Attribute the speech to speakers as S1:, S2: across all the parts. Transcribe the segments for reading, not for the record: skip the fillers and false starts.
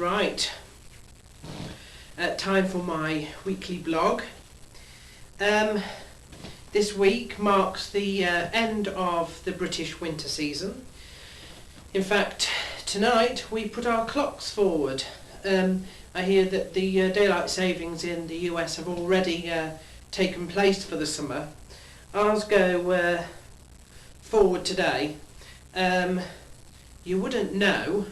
S1: Right, time for my weekly blog. This week marks the end of the British winter season. In fact, tonight we put our clocks forward. I hear that the daylight savings in the US have already taken place for the summer. Ours go forward today. You wouldn't know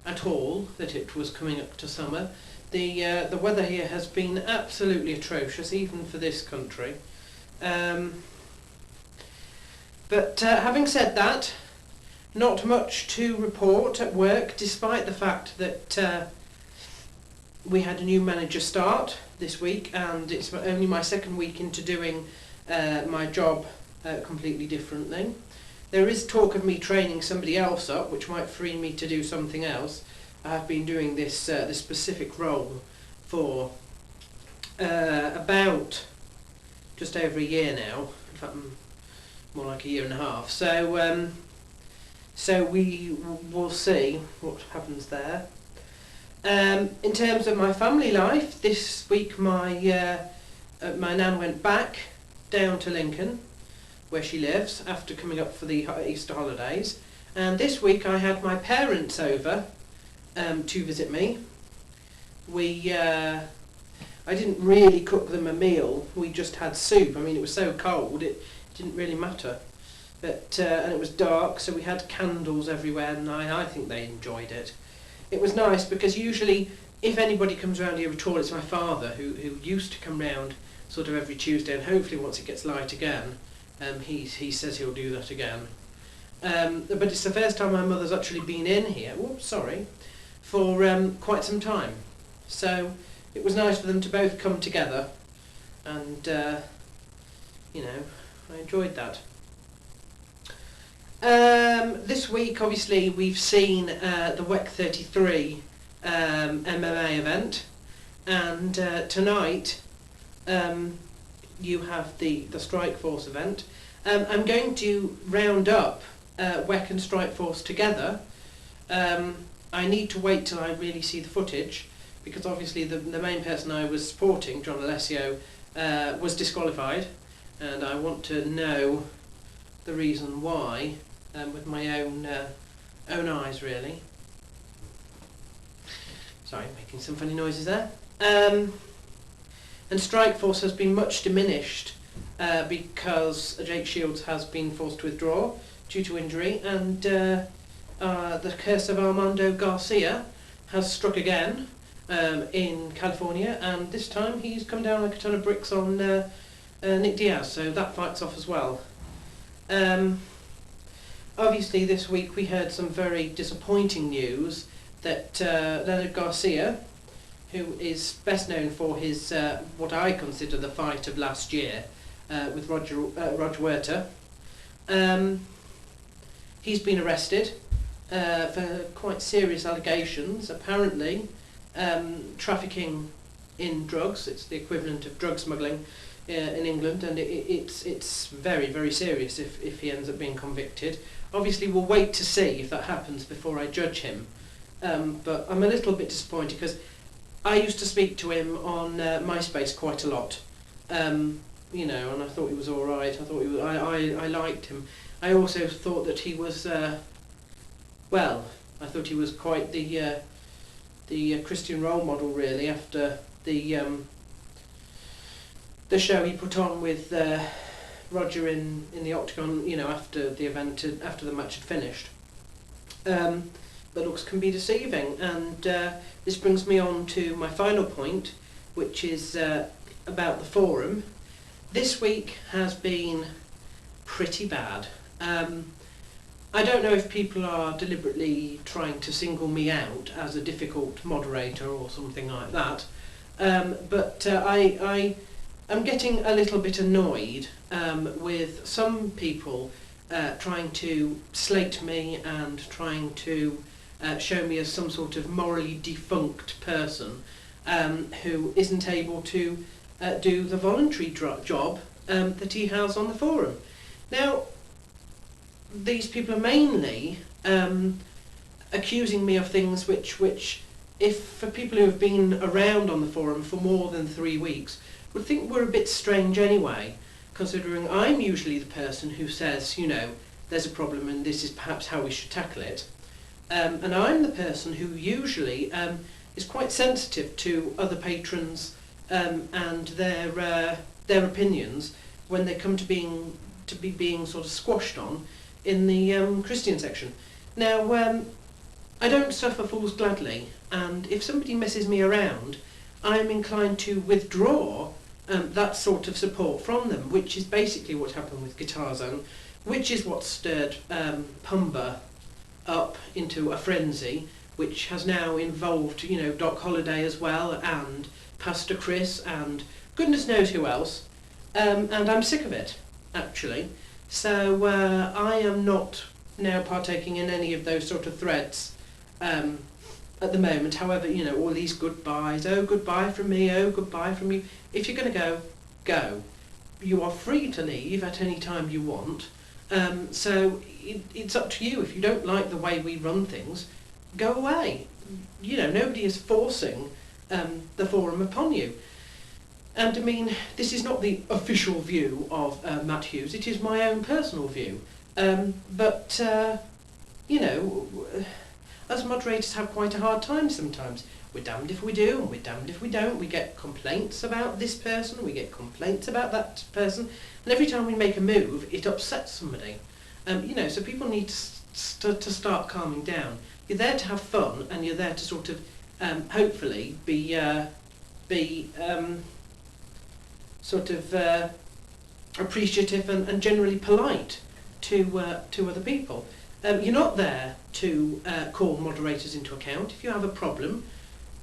S1: at all that it was coming up to summer. The weather here has been absolutely atrocious, even for this country. But having said that, not much to report at work, despite the fact that we had a new manager start this week, and it's only my second week into doing my job completely differently. There is talk of me training somebody else up, which might free me to do something else. I've been doing this this specific role for about just over a year now. In fact, more like a year and a half. So we will see what happens there. In terms of my family life, this week my nan went back down to Lincoln, where she lives, after coming up for the Easter holidays. And this week I had my parents over to visit me. I didn't really cook them a meal. We just had soup. I mean, it was so cold it didn't really matter. But and it was dark, so we had candles everywhere, and I think they enjoyed it. It was nice because usually, if anybody comes around here at all, it's my father who used to come round sort of every Tuesday, and hopefully once it gets light again, he says he'll do that again. But it's the first time my mother's actually been in here, for quite some time. So it was nice for them to both come together, and you know, I enjoyed that. This week, obviously, we've seen the WEC 33 MMA event, and tonight you have the Strikeforce event. I'm going to round up WEC and Strikeforce together. I need to wait till I really see the footage, because obviously the main person I was supporting, John Alessio, was disqualified, and I want to know the reason why with my own eyes, really. Sorry, making some funny noises there. And Strikeforce has been much diminished because Jake Shields has been forced to withdraw due to injury, and the curse of Leonard Garcia has struck again in California, and this time he's come down like a ton of bricks on Nick Diaz, so that fight's off as well. Obviously this week we heard some very disappointing news that Leonard Garcia, who is best known for his what I consider the fight of last year with Roger Huerta, he's been arrested for quite serious allegations, apparently trafficking in drugs. It's the equivalent of drug smuggling in England, and it's very, very serious if he ends up being convicted. Obviously we'll wait to see if that happens before I judge him, but I'm a little bit disappointed because I used to speak to him on MySpace quite a lot, you know, and I thought he was all right. I thought I liked him. I also thought that he was I thought he was quite the Christian role model, really, after the show he put on with Roger in the Octagon, you know, after the event, after the match had finished. But looks can be deceiving, and this brings me on to my final point, which is about the forum. This week has been pretty bad. I don't know if people are deliberately trying to single me out as a difficult moderator or something like that, but I'm getting a little bit annoyed with some people trying to slate me and trying to show me as some sort of morally defunct person who isn't able to do the voluntary job that he has on the forum. Now, these people are mainly accusing me of things which if for people who have been around on the forum for more than 3 weeks, would think we're a bit strange anyway, considering I'm usually the person who says, you know, there's a problem and this is perhaps how we should tackle it. And I'm the person who usually is quite sensitive to other patrons and their opinions when they come to be being sort of squashed on in the Christian section. Now, I don't suffer fools gladly, and if somebody messes me around, I'm inclined to withdraw that sort of support from them, which is basically what happened with Guitar Zone, which is what stirred Pumba up into a frenzy, which has now involved, you know, Doc Holliday as well, and Pastor Chris, and goodness knows who else, and I'm sick of it, actually. So I am not now partaking in any of those sort of threads at the moment. However, you know, all these goodbyes, oh goodbye from me, oh goodbye from you. If you're going to go, go. You are free to leave at any time you want. So it's up to you. If you don't like the way we run things, go away. You know, nobody is forcing the forum upon you. And I mean, this is not the official view of Matt Hughes, it is my own personal view. But you know, us moderators have quite a hard time sometimes. We're damned if we do, and we're damned if we don't. We get complaints about this person, we get complaints about that person, and every time we make a move, it upsets somebody. You know, so people need to start calming down. You're there to have fun, and you're there to sort of, hopefully, be sort of appreciative and generally polite to other people. You're not there to call moderators into account. If you have a problem,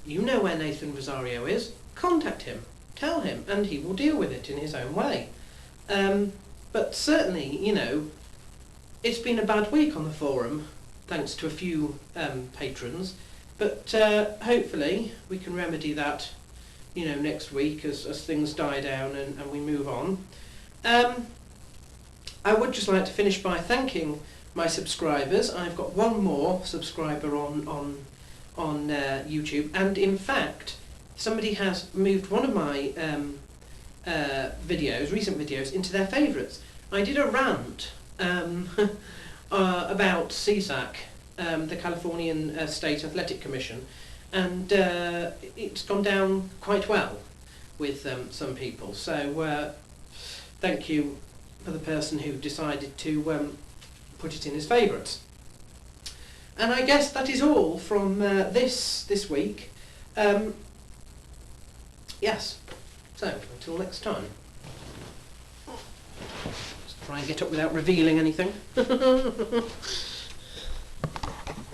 S1: you know where Nathan Rosario is, contact him, tell him, and he will deal with it in his own way. But certainly, you know, it's been a bad week on the forum, thanks to a few patrons, but hopefully we can remedy that, you know, next week as things die down and we move on. I would just like to finish by thanking my subscribers. I've got one more subscriber on YouTube, and in fact somebody has moved one of my recent videos, into their favourites. I did a rant about CSAC, the Californian State Athletic Commission, and it's gone down quite well with some people, so thank you for the person who decided to put it in his favourites. And I guess that is all from this week. Yes, so until next time. Let's try and get up without revealing anything.